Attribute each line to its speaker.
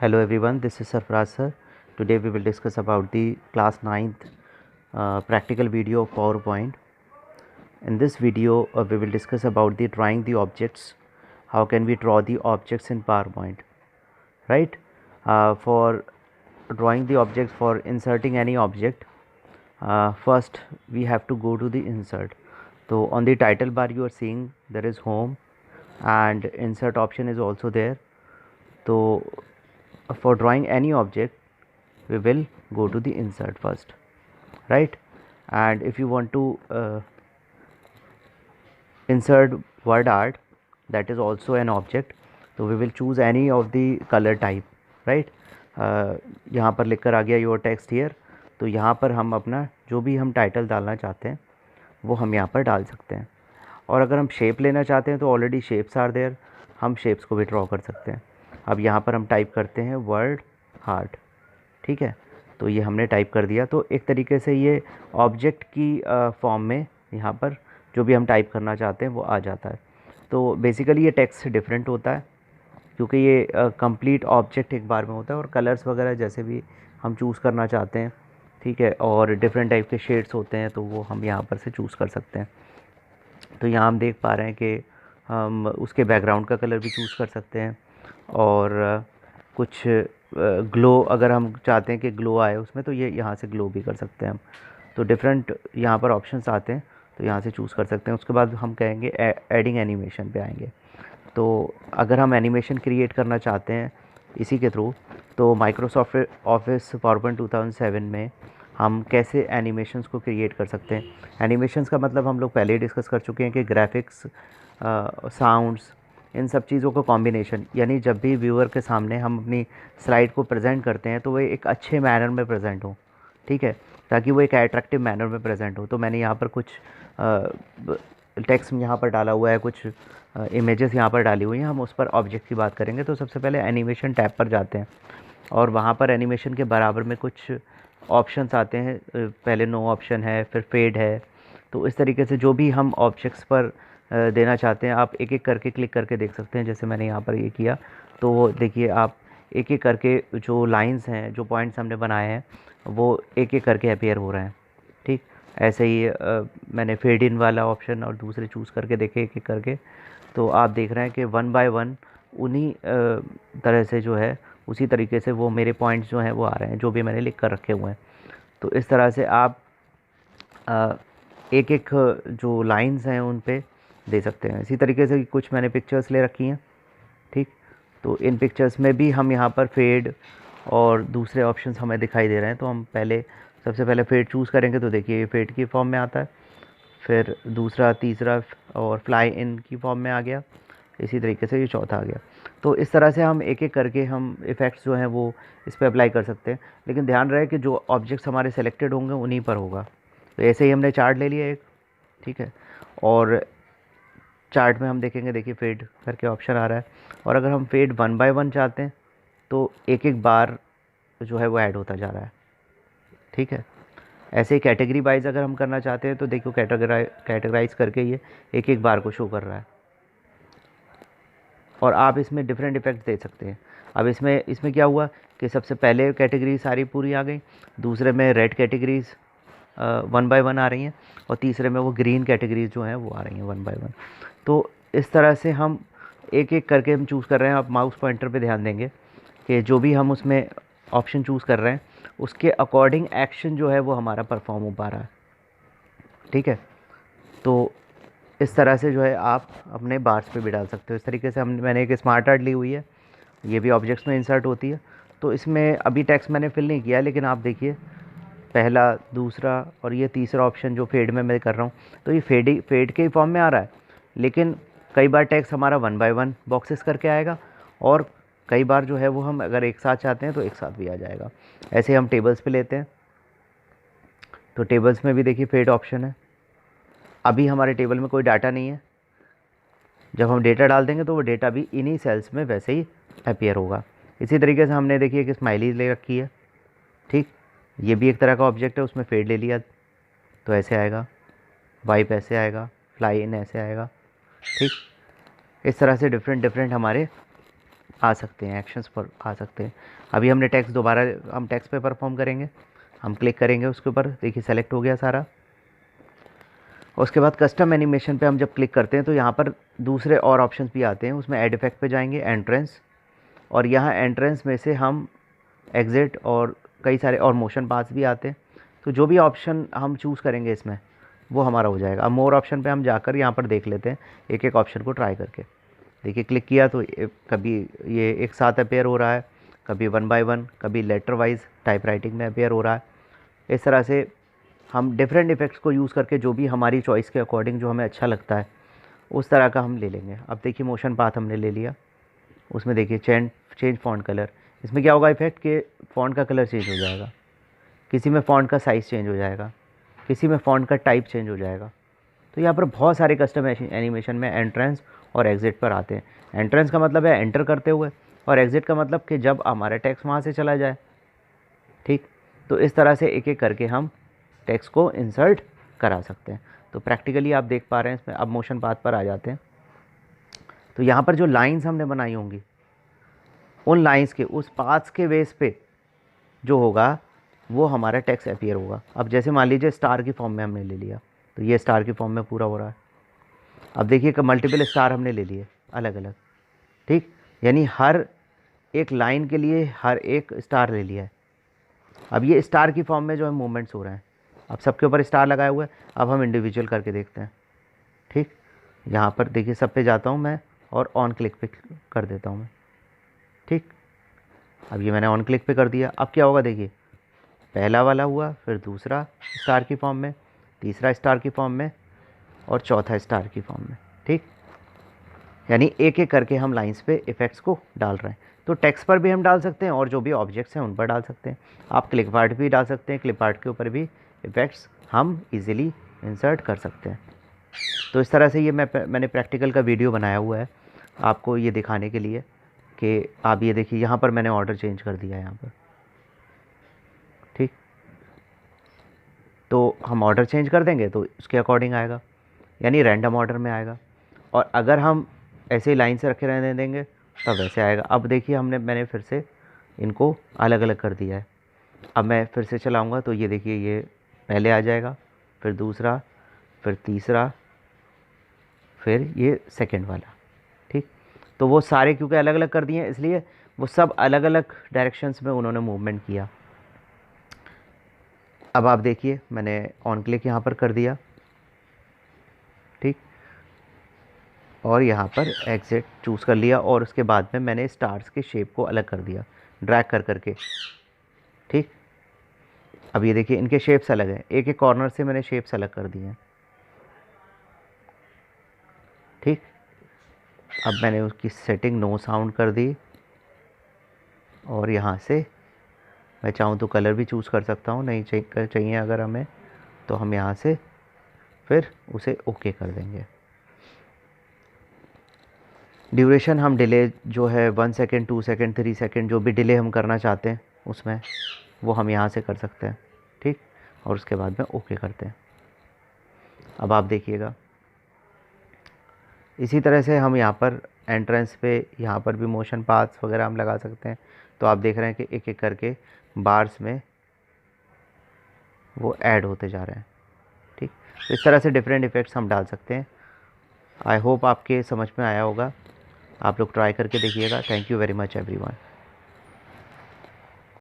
Speaker 1: Hello everyone, this is Sarfraz sir. Today we will discuss about the class 9th practical video of PowerPoint. In this video we will discuss about the drawing the objects. How can we draw the objects in PowerPoint, right? For drawing the objects, for inserting any object, first we have to go to the insert. So on the title bar you are seeing there is home and insert option is also there. So for drawing any object we will go to the insert first, right? And if you want to insert word art, that is also an object, so we will choose any of the color type, right? यहाँ पर लिखकर आ गया your text here, तो यहाँ पर हम अपना जो भी हम टाइटल डालना चाहते हैं वो हम यहाँ पर डाल सकते हैं। और अगर हम शेप लेना चाहते हैं तो ऑलरेडी शेप्स आर देयर, हम शेप्स को भी ड्रॉ कर सकते हैं। अब यहाँ पर हम टाइप करते हैं वर्ड हार्ट, ठीक है, तो ये हमने टाइप कर दिया। तो एक तरीके से ये ऑब्जेक्ट की फॉर्म में यहाँ पर जो भी हम टाइप करना चाहते हैं वो आ जाता है। तो बेसिकली ये टेक्स्ट डिफरेंट होता है क्योंकि ये कंप्लीट ऑब्जेक्ट एक बार में होता है, और कलर्स वगैरह जैसे भी हम चूज़ करना चाहते हैं, ठीक है, और डिफरेंट टाइप के शेड्स होते हैं तो वो हम यहाँ पर से चूज़ कर सकते हैं। तो यहाँ हम देख पा रहे हैं कि हम उसके बैकग्राउंड का कलर भी चूज़ कर सकते हैं, और कुछ ग्लो अगर हम चाहते हैं कि ग्लो आए उसमें तो ये यहाँ से ग्लो भी कर सकते हैं हम। तो डिफरेंट यहाँ पर ऑप्शंस आते हैं, तो यहाँ से चूज़ कर सकते हैं। उसके बाद हम कहेंगे एडिंग एनिमेशन पे आएंगे। तो अगर हम एनिमेशन क्रिएट करना चाहते हैं इसी के थ्रू, तो माइक्रोसॉफ्ट ऑफिस पावरपॉइंट 2007 में हम कैसे एनिमेशंस को क्रिएट कर सकते हैं। एनिमेशंस का मतलब हम लोग पहले ही डिस्कस कर चुके हैं कि ग्राफिक्स, साउंड्स, इन सब चीज़ों का कॉम्बिनेशन, यानी जब भी व्यूअर के सामने हम अपनी स्लाइड को प्रेजेंट करते हैं तो वो एक अच्छे मैनर में प्रेजेंट हो, ठीक है, ताकि वो एक अट्रैक्टिव मैनर में प्रेजेंट हो। तो मैंने यहाँ पर कुछ टेक्स्ट यहाँ पर डाला हुआ है, कुछ इमेजेस यहाँ पर डाली हुई हैं। हम उस पर ऑब्जेक्ट की बात करेंगे। तो सबसे पहले एनिमेशन टैब पर जाते हैं और वहाँ पर एनिमेशन के बराबर में कुछ ऑप्शंस आते हैं। पहले नो ऑप्शन है, फिर फेड है। तो इस तरीके से जो भी हम ऑब्जेक्ट्स पर देना चाहते हैं आप एक एक करके क्लिक करके देख सकते हैं। जैसे मैंने यहाँ पर ये किया तो देखिए आप एक एक करके जो लाइंस हैं, जो पॉइंट्स हमने बनाए हैं, वो एक एक करके अपीयर हो रहे हैं, ठीक। ऐसे ही मैंने फेड इन वाला ऑप्शन और दूसरे चूज़ करके देखे एक एक करके, तो आप देख रहे हैं कि वन बाय वन उन्हीं तरह से जो है उसी तरीके से वो मेरे पॉइंट्स जो हैं वो आ रहे हैं, जो भी मैंने लिख कर रखे हुए हैं। तो इस तरह से आप एक एक जो लाइंस हैं उन पे दे सकते हैं। इसी तरीके से कुछ मैंने पिक्चर्स ले रखी हैं, ठीक। तो इन पिक्चर्स में भी हम यहाँ पर फेड और दूसरे ऑप्शंस हमें दिखाई दे रहे हैं। तो हम पहले सबसे पहले फेड चूज़ करेंगे, तो देखिए ये फेड की फॉर्म में आता है, फिर दूसरा, तीसरा और फ्लाई इन की फॉर्म में आ गया, इसी तरीके से ये चौथा आ गया। तो इस तरह से हम एक एक करके हम इफ़ेक्ट्स जो हैं वो इस पर अप्लाई कर सकते हैं। लेकिन ध्यान रहे कि जो ऑब्जेक्ट्स हमारे सेलेक्टेड होंगे उन्हीं पर होगा। तो ऐसे ही हमने चार्ट ले लिया एक, ठीक है, और चार्ट में हम देखेंगे, देखिए फेड करके ऑप्शन आ रहा है। और अगर हम फेड वन बाय वन चाहते हैं तो एक एक बार जो है वो ऐड होता जा रहा है, ठीक है। ऐसे ही कैटेगरी वाइज अगर हम करना चाहते हैं तो देखो कैटेगराइज करके ये एक एक बार को शो कर रहा है, और आप इसमें डिफरेंट इफेक्ट दे सकते हैं। अब इसमें इसमें क्या हुआ कि सबसे पहले कैटेगरी सारी पूरी आ गई, दूसरे में red categories one by one आ रही हैं, और तीसरे में वो ग्रीन कैटेगरीज जो हैं वो आ रही हैं वन बाय वन। तो इस तरह से हम एक एक करके हम चूज़ कर रहे हैं। आप माउस पॉइंटर पे ध्यान देंगे कि जो भी हम उसमें ऑप्शन चूज़ कर रहे हैं उसके अकॉर्डिंग एक्शन जो है वो हमारा परफॉर्म हो पा रहा है, ठीक है। तो इस तरह से जो है आप अपने बार्स पे भी डाल सकते हो। इस तरीके से मैंने एक स्मार्ट आर्ट ली हुई है, ये भी ऑब्जेक्ट्स में इंसर्ट होती है। तो इसमें अभी टेक्स्ट मैंने फिल नहीं किया, लेकिन आप देखिए पहला, दूसरा और ये तीसरा ऑप्शन जो फेड में मैं कर रहा हूँ, तो ये फेड के ही फॉर्म में आ रहा है। लेकिन कई बार टेक्स्ट हमारा वन बाय वन बॉक्सेस करके आएगा, और कई बार जो है वो हम अगर एक साथ चाहते हैं तो एक साथ भी आ जाएगा। ऐसे हम टेबल्स पे लेते हैं, तो टेबल्स में भी देखिए फेड ऑप्शन है। अभी हमारे टेबल में कोई डाटा नहीं है, जब हम डेटा डाल देंगे तो वो डेटा भी इन्हीं सेल्स में वैसे ही अपीयर होगा। इसी तरीके से हमने देखिए कि स्माइली ले रखी है, ठीक, ये भी एक तरह का ऑब्जेक्ट है, उसमें फेड ले लिया तो ऐसे आएगा, वाइप ऐसे आएगा, फ्लाई इन ऐसे आएगा, ठीक। इस तरह से डिफरेंट डिफरेंट हमारे आ सकते हैं, एक्शंस पर आ सकते हैं। अभी हमने टेक्स्ट दोबारा हम टेक्स्ट पे परफॉर्म करेंगे, हम क्लिक करेंगे उसके ऊपर, देखिए सेलेक्ट हो गया सारा। उसके बाद कस्टम एनिमेशन पे हम जब क्लिक करते हैं तो यहाँ पर दूसरे और ऑप्शंस भी आते हैं, उसमें ऐड इफेक्ट पे जाएंगे, एंट्रेंस, और यहाँ एंट्रेंस में से हम एग्ज़िट और कई सारे और मोशन पाथ्स भी आते हैं। तो जो भी ऑप्शन हम चूज़ करेंगे इसमें वो हमारा हो जाएगा। अब मोर ऑप्शन पे हम जाकर यहाँ पर देख लेते हैं एक एक ऑप्शन को ट्राई करके। देखिए क्लिक किया तो कभी ये एक साथ अपेयर हो रहा है, कभी 1 बाय 1, कभी लेटर वाइज टाइप राइटिंग में अपेयर हो रहा है। इस तरह से हम डिफरेंट इफ़ेक्ट्स को यूज़ करके जो भी हमारी चॉइस के अकॉर्डिंग जो हमें अच्छा लगता है उस तरह का हम ले लेंगे। अब देखिए मोशन पाथ हमने ले लिया, उसमें देखिए चेंज फ़ॉन्ट कलर, इसमें क्या होगा इफ़ेक्ट के फ़ॉन्ट का कलर चेंज हो जाएगा, किसी में फ़ॉन्ट का साइज़ चेंज हो जाएगा, किसी में फ़ॉन्ट का टाइप चेंज हो जाएगा। तो यहाँ पर बहुत सारे कस्टम एनिमेशन में एंट्रेंस और एग्ज़िट पर आते हैं। एंट्रेंस का मतलब है एंटर करते हुए, और एग्ज़िट का मतलब कि जब हमारा टेक्स्ट वहाँ से चला जाए। ठीक, तो इस तरह से एक एक करके हम टेक्स्ट को इंसर्ट करा सकते हैं। तो प्रैक्टिकली आप देख पा रहे हैं इसमें। अब मोशन पाथ पर आ जाते हैं। तो यहाँ पर जो लाइंस हमने बनाई होंगी उन लाइंस के उस पाथ्स के बेस पे जो होगा वो हमारा टेक्स्ट अपीयर होगा। अब जैसे मान लीजिए स्टार की फॉर्म में हमने ले लिया, तो ये स्टार की फॉर्म में पूरा हो रहा है। अब देखिए कि मल्टीपल स्टार हमने ले लिए अलग अलग, ठीक, यानी हर एक लाइन के लिए हर एक स्टार ले लिया है। अब ये स्टार की फॉर्म में जो है मूवमेंट्स हो रहे हैं, अब सबके ऊपर स्टार लगाए हुए हैं। अब हम इंडिविजुअल करके देखते हैं। ठीक, यहाँ पर देखिए सब पे जाता हूँ मैं और ऑन क्लिक पे कर देता हूँ मैं। ठीक, अब ये मैंने ऑन क्लिक पे कर दिया। अब क्या होगा देखिए, पहला वाला हुआ, फिर दूसरा स्टार की फॉर्म में, तीसरा स्टार की फॉर्म में, और चौथा स्टार की फॉर्म में। ठीक, यानी एक एक करके हम लाइंस पे इफ़ेक्ट्स को डाल रहे हैं। तो टेक्स्ट पर भी हम डाल सकते हैं और जो भी ऑब्जेक्ट्स हैं उन पर डाल सकते हैं। आप क्लिप आर्ट भी डाल सकते हैं, क्लिप आर्ट के ऊपर भी इफ़ेक्ट्स हम इजीली इंसर्ट कर सकते हैं। तो इस तरह से ये मैंने प्रैक्टिकल का वीडियो बनाया हुआ है आपको ये दिखाने के लिए कि आप ये देखिए यहाँ पर मैंने ऑर्डर चेंज कर दिया है यहाँ पर। ठीक, तो हम ऑर्डर चेंज कर देंगे तो उसके अकॉर्डिंग आएगा, यानी रैंडम ऑर्डर में आएगा। और अगर हम ऐसे ही लाइन से रखे रहने देंगे तब वैसे आएगा। अब देखिए मैंने फिर से इनको अलग अलग कर दिया है। अब मैं फिर से चलाऊँगा तो ये देखिए ये पहले आ जाएगा, फिर दूसरा, फिर तीसरा, फिर ये सेकंड वाला। ठीक, तो वो सारे क्योंकि अलग अलग कर दिए हैं इसलिए वो सब अलग अलग डायरेक्शंस में उन्होंने मूवमेंट किया। अब आप देखिए मैंने ऑन क्लिक यहाँ पर कर दिया। ठीक, और यहाँ पर एग्ज़िट चूज़ कर लिया और उसके बाद में मैंने स्टार्स के शेप को अलग कर दिया ड्रैग कर करके। ठीक, अब ये देखिए इनके शेप्स अलग हैं, एक एक कॉर्नर से मैंने शेप्स अलग कर दिए हैं। ठीक, अब मैंने उसकी सेटिंग नो साउंड कर दी और यहाँ से मैं चाहूँ तो कलर भी चूज़ कर सकता हूँ, नहीं चाहिए अगर हमें तो हम यहाँ से फिर उसे ओके कर देंगे। ड्यूरेशन हम डिले जो है 1 सेकेंड, 2 सेकेंड, 3 सेकेंड जो भी डिले हम करना चाहते हैं उसमें वो हम यहाँ से कर सकते हैं। ठीक, और उसके बाद में ओके करते हैं। अब आप देखिएगा इसी तरह से हम यहाँ पर एंट्रेंस पे यहाँ पर भी मोशन पाथ्स वगैरह हम लगा सकते हैं। तो आप देख रहे हैं कि एक एक करके बार्स में वो ऐड होते जा रहे हैं। ठीक, तो इस तरह से डिफरेंट इफ़ेक्ट्स हम डाल सकते हैं। आई होप आपके समझ में आया होगा। आप लोग ट्राई करके देखिएगा। Thank you very much everyone.